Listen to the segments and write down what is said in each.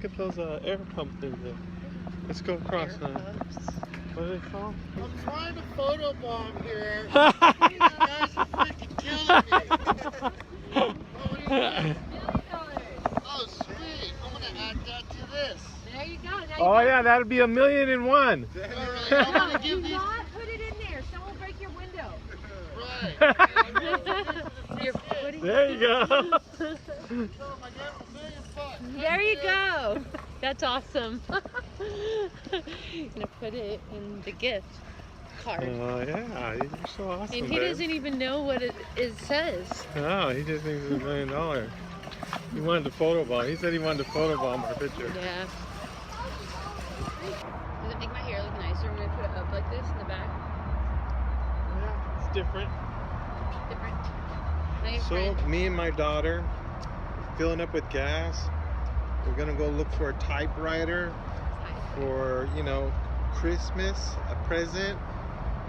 at those air pump things there. Let's go across now. What are they called? I'm trying to photobomb here. You guys are freaking killing me. What do you think? Oh, sweet. I'm going to add that to this. There you go. Now Oh, yeah, that'd be 1,000,001. All right, I'm going to give do these. not put it in there. Someone will break your window. Right. You're putting There you go. There you go. That's awesome. You're gonna put it in the gift card. Oh, yeah, you're so awesome. And he doesn't even know what it says. No, he just thinks it's $1,000,000. He wanted to photobomb. He said he wanted to photobomb our picture. Yeah. Does it make my hair look nicer when I put it up like this in the back? Yeah, it's different. Different. Nice. So, me and my daughter filling up with gas. We're gonna go look for a typewriter for, you know, Christmas, a present.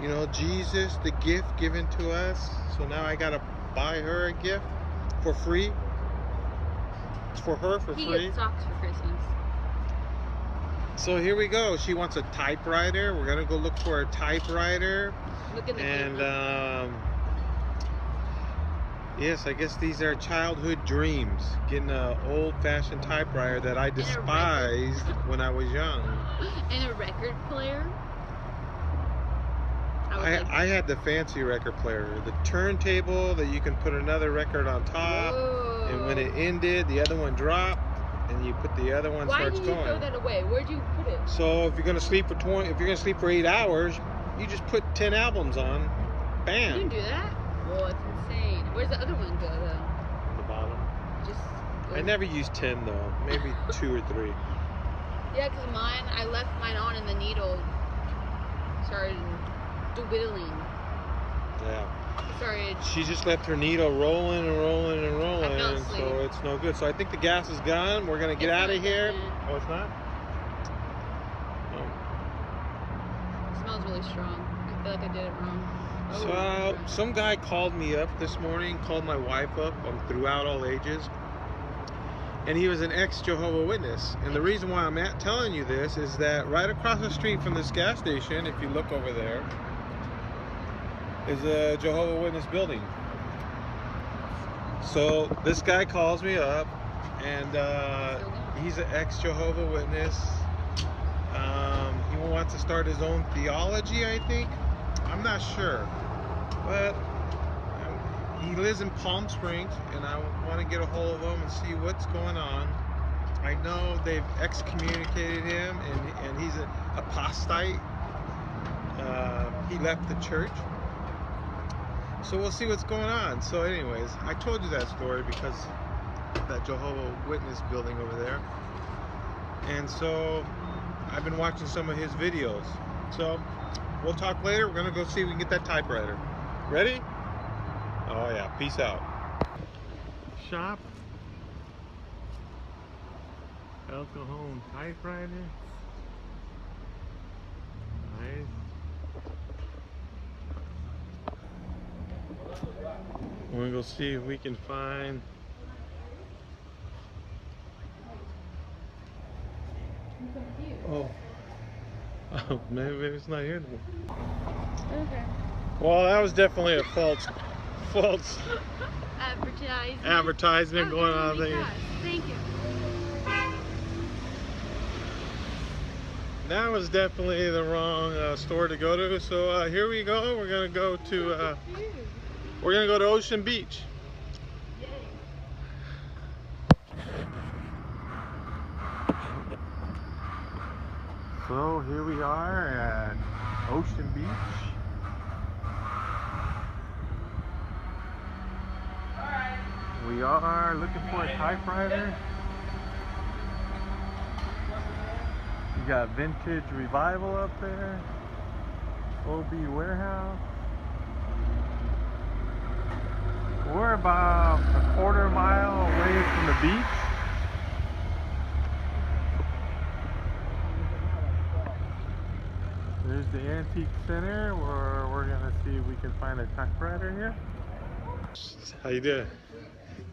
You know, Jesus, the gift given to us. So now I gotta buy her a gift for free. It's for her for free. He gets socks for Christmas. So here we go. She wants a typewriter. We're gonna go look for a typewriter. Look at the And yes, I guess these are childhood dreams. Getting an old-fashioned typewriter that I despised when I was young. And a record player. I had the fancy record player, the turntable that you can put another record on top. Whoa. And when it ended, the other one dropped, and you put the other one starts going. Why did you throw that away? Where'd you put it? So if you're gonna sleep for 8 hours, you just put 10 albums on. Bam. You can do that? Well, it's insane. Where's the other one go though? The bottom. Just. I never used 10 though. Maybe 2 or 3. Yeah, cause mine, I left mine on and the needle started dwindling. Yeah. Started. She just left her needle rolling and rolling and rolling, I fell and asleep. so it's no good. So I think the gas is gone. We're gonna get It's out of not here. done yet. Oh, it's not? Oh. It smells really strong. I feel like I did it wrong. Oh, So some guy called me up this morning, called my wife up. I'm throughout all ages. And he was an ex-Jehovah's Witness. And the reason why I'm telling you this is that right across the street from this gas station, if you look over there, is a Jehovah's Witness building. So this guy calls me up, and he's an ex-Jehovah's Witness. He wants to start his own theology, I think. I'm not sure, but he lives in Palm Springs, and I want to get a hold of him and see what's going on. I know they've excommunicated him, and he's an apostate. He left the church. So we'll see what's going on. So anyways, I told you that story because of that Jehovah's Witness building over there. And so I've been watching some of his videos. So we'll talk later. We're gonna go see if we can get that typewriter. Ready? Oh yeah, peace out. Shop. Alcohol and typewriter. Nice. We're gonna go see if we can find oh, maybe it's not here anymore. Okay. Well, that was definitely a false advertisement going on there. Thank you. That was definitely the wrong store to go to. So here we go. We're gonna go to Ocean Beach. Yay. So here we are at Ocean Beach. We are looking for a typewriter. You got Vintage Revival up there. OB Warehouse. We're about a quarter mile away from the beach. There's the Antique Center where we're gonna see if we can find a typewriter here. How you doing?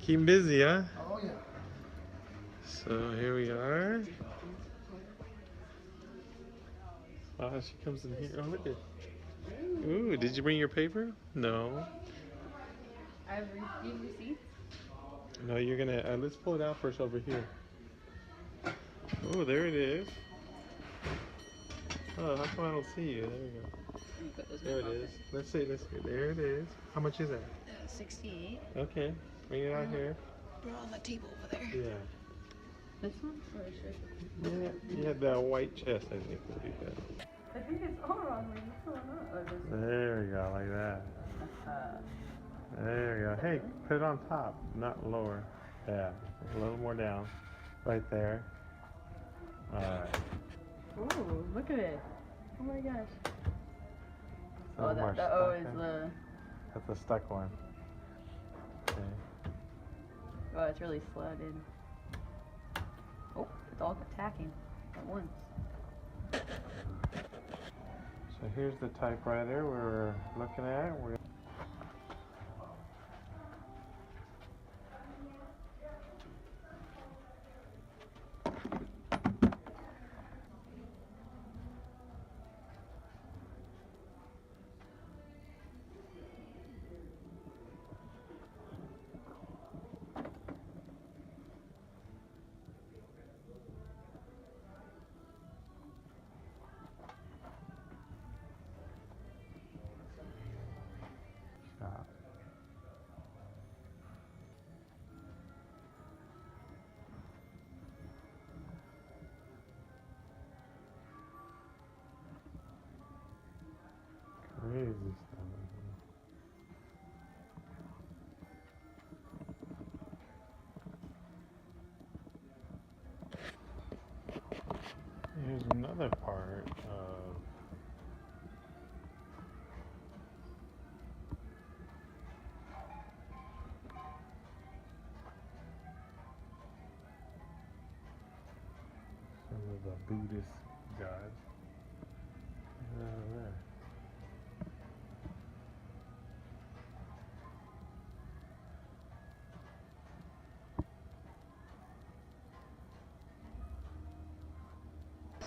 Keep busy, huh? Oh yeah. So here we are. Wow, she comes in here. Oh, look at. Ooh, did you bring your paper? No. I have receipts. No, you're gonna. Let's pull it out first over here. Oh, there it is. Oh, how come I don't see you? There we go. There it is. Let's see. Let's see. There it is. How much is that? 68. Okay, bring it out here. They're on the table over there. Yeah. This one? Or should Yeah, you had that white chest, I think, would be good. I think it's all wrong. What's going on? There we go, like that. There we go. Hey, put it on top, not lower. Yeah, a little more down. Right there. Alright. Ooh, look at it. Oh my gosh. Oh, the O is the... That's the stuck one. Okay. Oh, it's really slotted. Oh, it's all attacking at once. So here's the typewriter we're looking at. Crazy stuff. Here's another part of some of the Buddhist gods. There.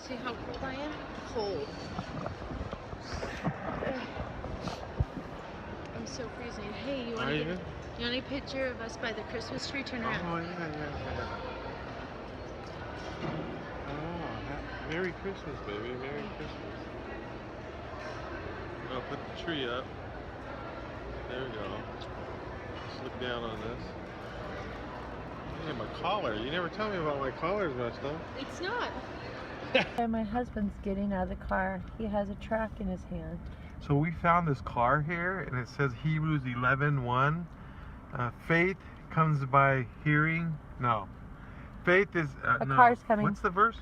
See how cold I am? Cold. I'm so freezing. Hey, you want a picture of us by the Christmas tree? Turn around. Oh, yeah. Oh, Merry Christmas, baby. Merry Christmas. I'll put the tree up. There we go. Just look down on this. Hey, my collar. You never tell me about my collars much, though. It's not. My husband's getting out of the car. He has a track in his hand. So we found this car here, and it says Hebrews 11:1. Faith comes by hearing. No. Faith is... a no. car's coming. What's the verse?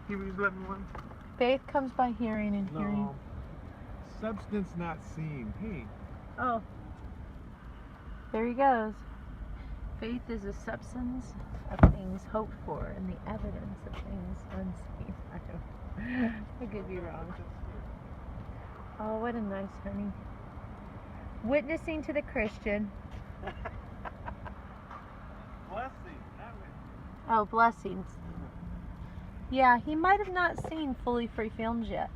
Hebrews 11:1? Faith comes by hearing and hearing. No. Substance not seen. Hey. Oh. There he goes. Faith is a substance of things hoped for and the evidence of things unseen. I could be wrong. Oh, what a nice honey. Witnessing to the Christian. Blessing. Oh, blessings. Yeah, he might have not seen fully free films yet.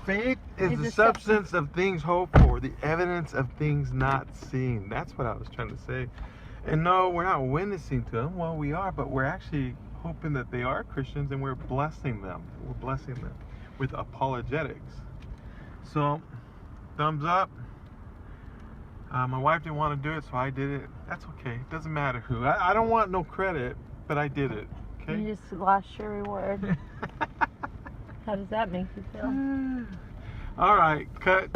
Faith is the substance of things hoped for, the evidence of things not seen. That's what I was trying to say. And no, we're not witnessing to them. Well, we are, but we're actually hoping that they are Christians, and we're blessing them. We're blessing them with apologetics. So, thumbs up. My wife didn't want to do it, so I did it. That's okay. It doesn't matter who. I don't want no credit, but I did it. Okay. You just lost your reward. How does that make you feel? All right, cut.